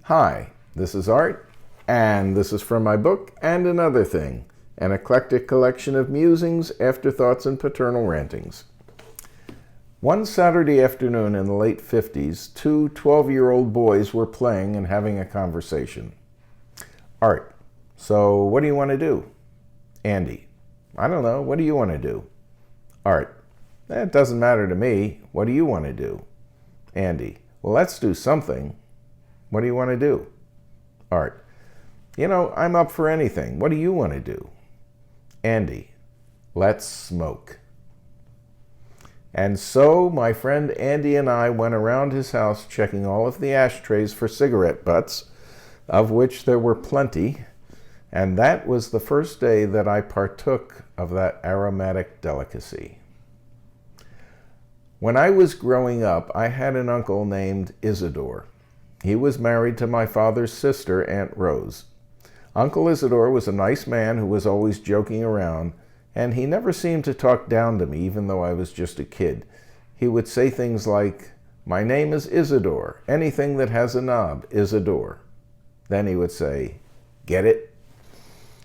Hi, this is Art, and this is from my book, And Another Thing, an eclectic collection of musings, afterthoughts, and paternal rantings. One Saturday afternoon in the late 50s, two 12-year-old boys were playing and having a conversation. Art, so what do you want to do? Andy, I don't know, what do you want to do? Art, it doesn't matter to me, what do you want to do? Andy, well, let's do something. What do you want to do? Art, I'm up for anything. What do you want to do? Andy, let's smoke. And so my friend Andy and I went around his house checking all of the ashtrays for cigarette butts, of which there were plenty, and that was the first day that I partook of that aromatic delicacy. When I was growing up, I had an uncle named Isidore. He was married to my father's sister, Aunt Rose. Uncle Isidore was a nice man who was always joking around, and he never seemed to talk down to me, even though I was just a kid. He would say things like, "My name is Isidore. Anything that has a knob is a door." Then he would say, "Get it?"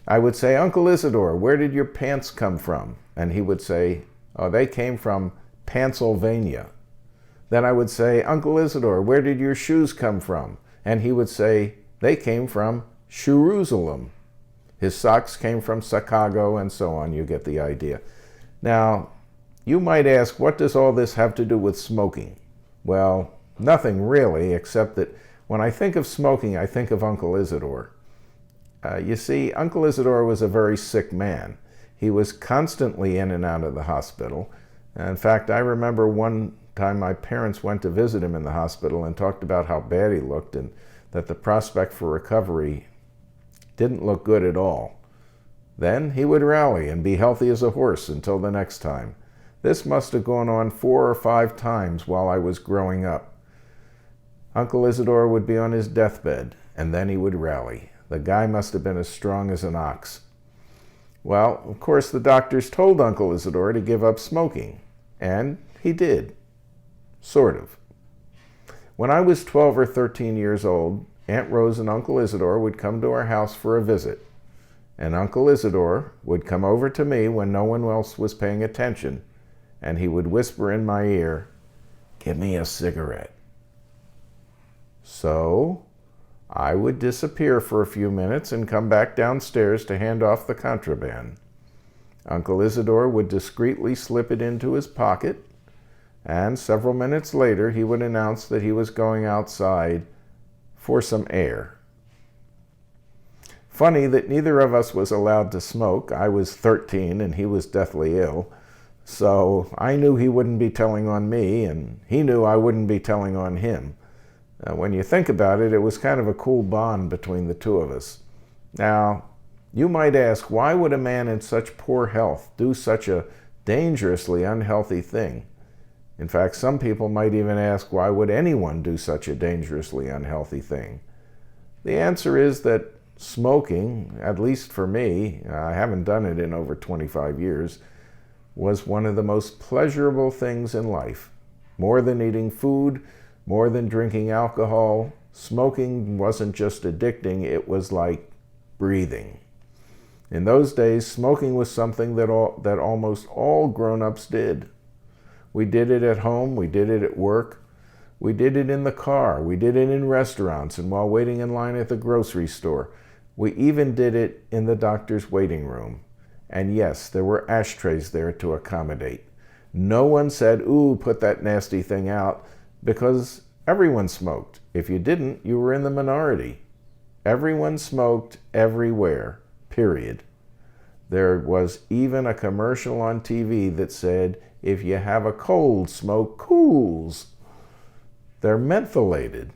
I would say, "Uncle Isidore, where did your pants come from?" And he would say, "Oh, they came from Pennsylvania." Then I would say, "Uncle Isidore, where did your shoes come from?" And he would say, "They came from Jerusalem." His socks came from Chicago, and so on. You get the idea. Now, you might ask, what does all this have to do with smoking? Well, nothing really, except that when I think of smoking, I think of Uncle Isidore. You see, Uncle Isidore was a very sick man. He was constantly in and out of the hospital. In fact, I remember one time my parents went to visit him in the hospital and talked about how bad he looked and that the prospect for recovery didn't look good at all. Then he would rally and be healthy as a horse until the next time. This must have gone on 4 or 5 times while I was growing up. Uncle Isidore would be on his deathbed, and then he would rally. The guy must have been as strong as an ox. Well, of course, the doctors told Uncle Isidore to give up smoking, and he did. Sort of. When I was 12 or 13 years old, Aunt Rose and Uncle Isidore would come to our house for a visit. And Uncle Isidore would come over to me when no one else was paying attention, and he would whisper in my ear, "Give me a cigarette." So I would disappear for a few minutes and come back downstairs to hand off the contraband. Uncle Isidore would discreetly slip it into his pocket, and several minutes later he would announce that he was going outside for some air. Funny that neither of us was allowed to smoke. I was 13 and he was deathly ill, so I knew he wouldn't be telling on me, and he knew I wouldn't be telling on him. When you think about it, it was kind of a cool bond between the two of us. Now, you might ask, why would a man in such poor health do such a dangerously unhealthy thing? In fact, some people might even ask, why would anyone do such a dangerously unhealthy thing? The answer is that smoking, at least for me, I haven't done it in over 25 years, was one of the most pleasurable things in life. More than eating food, more than drinking alcohol, smoking wasn't just addicting, it was like breathing. In those days, smoking was something that almost all grown-ups did. We did it at home, we did it at work, we did it in the car, we did it in restaurants and while waiting in line at the grocery store. We even did it in the doctor's waiting room. And yes, there were ashtrays there to accommodate. No one said, "Ooh, put that nasty thing out," because everyone smoked. If you didn't, you were in the minority. Everyone smoked everywhere, period. There was even a commercial on TV that said, "If you have a cold, smoke Cools." They're mentholated.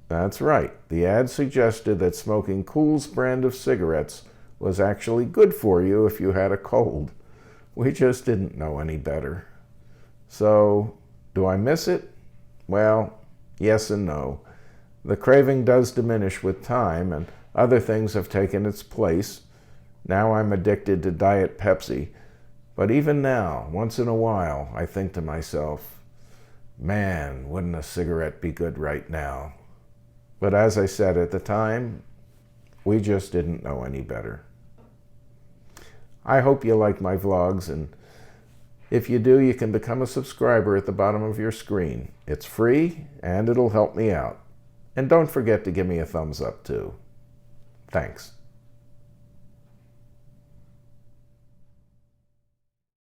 That's right. The ad suggested that smoking Cools brand of cigarettes was actually good for you if you had a cold. We just didn't know any better. So, do I miss it? Well, yes and no. The craving does diminish with time, and other things have taken its place. Now I'm addicted to Diet Pepsi. But even now, once in a while, I think to myself, man, wouldn't a cigarette be good right now? But as I said at the time, we just didn't know any better. I hope you like my vlogs, and if you do, you can become a subscriber at the bottom of your screen. It's free, and it'll help me out. And don't forget to give me a thumbs up, too. Thanks.